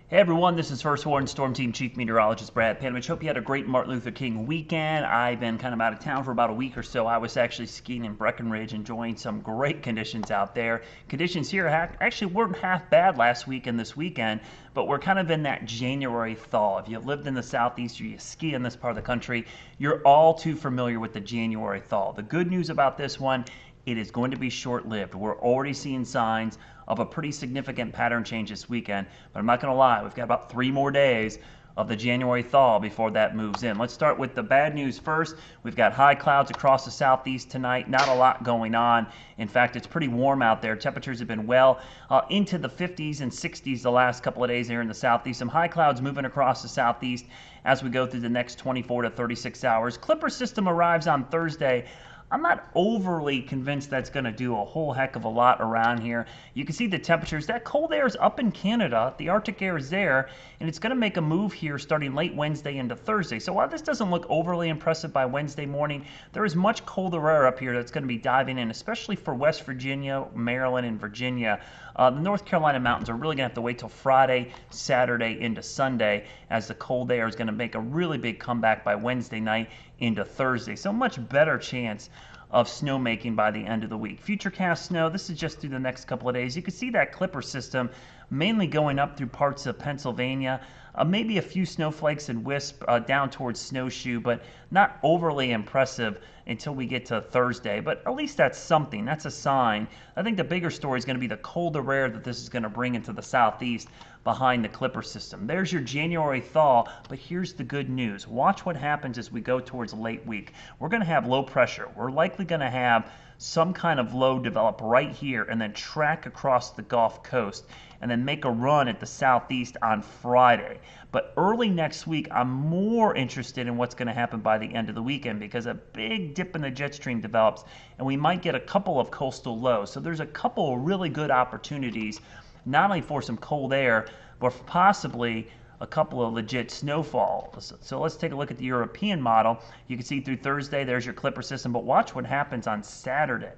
Hey everyone, this is First Warn Storm Team Chief Meteorologist Brad Panovich. Hope you had a great Martin Luther King weekend. I've been kind of out of town for about a week or so. I was actually skiing in Breckenridge, enjoying some great conditions out there. Conditions here actually weren't half bad last week and this weekend, but we're kind of in that January thaw. If you've lived in the Southeast or you ski in this part of the country, you're all too familiar with the January thaw. The good news about this one, it is going to be short-lived. We're already seeing signs of a pretty significant pattern change this weekend, but I'm not going to lie, we've got about 3 more days of the January thaw before that moves in. Let's start with the bad news first. We've got high clouds across the southeast tonight, not a lot going on. In fact, it's pretty warm out there. Temperatures have been well into the 50s and 60s the last couple of days here in the southeast. Some high clouds moving across the southeast as we go through the next 24 to 36 hours. Clipper system arrives on Thursday. I'm not overly convinced that's going to do a whole heck of a lot around here. You can see the temperatures. That cold air is up in Canada. The Arctic air is there, and it's going to make a move here starting late Wednesday into Thursday. So while this doesn't look overly impressive by Wednesday morning, there is much colder air up here that's going to be diving in, especially for West Virginia, Maryland, and Virginia. The North Carolina mountains are really going to have to wait till Friday, Saturday, into Sunday, as the cold air is going to make a really big comeback by Wednesday night into Thursday. So much better chance of snowmaking by the end of the week. Futurecast snow, this is just through the next couple of days. You can see that Clipper system mainly going up through parts of Pennsylvania. Maybe a few snowflakes and wisp down towards Snowshoe, but not overly impressive until we get to Thursday. But at least that's something. That's a sign. I think the bigger story is going to be the colder air that this is going to bring into the southeast behind the Clipper system. There's your January thaw, but here's the good news. Watch what happens as we go towards late week. We're going to have low pressure. We're likely going to have some kind of low develop right here and then track across the Gulf Coast and then make a run at the southeast on Friday. But early next week, I'm more interested in what's going to happen by the end of the weekend because a big dip in the jet stream develops and we might get a couple of coastal lows. So there's a couple of really good opportunities, not only for some cold air, but for possibly a couple of legit snowfall. So let's take a look at the European model. You can see through Thursday, there's your Clipper system, but watch what happens on Saturday.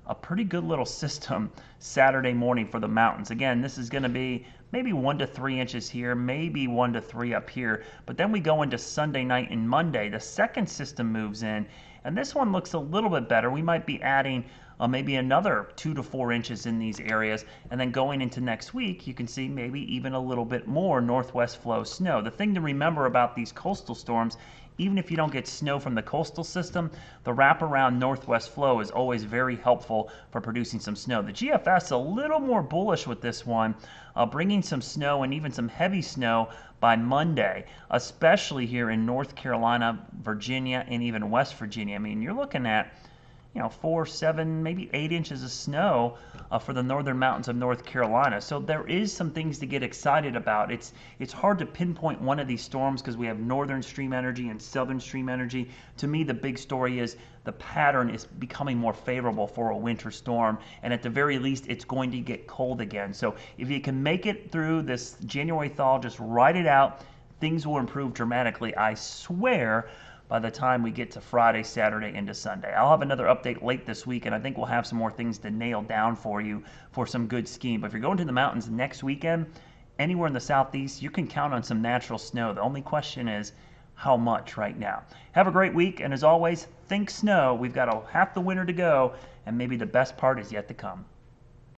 A pretty good little system Saturday morning for the mountains. Again, this is going to be maybe 1 to 3 inches here, maybe 1 to 3 up here. But then we go into Sunday night and Monday. The second system moves in, and this one looks a little bit better. We might be adding maybe another 2 to 4 inches in these areas. And then going into next week, you can see maybe even a little bit more northwest flow snow. The thing to remember about these coastal storms, even if you don't get snow from the coastal system, the wraparound northwest flow is always very helpful for producing some snow. The GFS a little more bullish with this one, bringing some snow and even some heavy snow by Monday, especially here in North Carolina, Virginia, and even West Virginia. I mean, you're looking at 4, 7, maybe 8 inches of snow for the northern mountains of North Carolina. So there is some things to get excited about. It's hard to pinpoint one of these storms because we have northern stream energy and southern stream energy. To me, the big story is the pattern is becoming more favorable for a winter storm, and at the very least, it's going to get cold again. So if you can make it through this January thaw, just ride it out, things will improve dramatically, I swear, by the time we get to Friday, Saturday, into Sunday. I'll have another update late this week, and I think we'll have some more things to nail down for you for some good skiing. But if you're going to the mountains next weekend, anywhere in the southeast, you can count on some natural snow. The only question is how much right now. Have a great week, and as always, think snow. We've got half the winter to go, and maybe the best part is yet to come.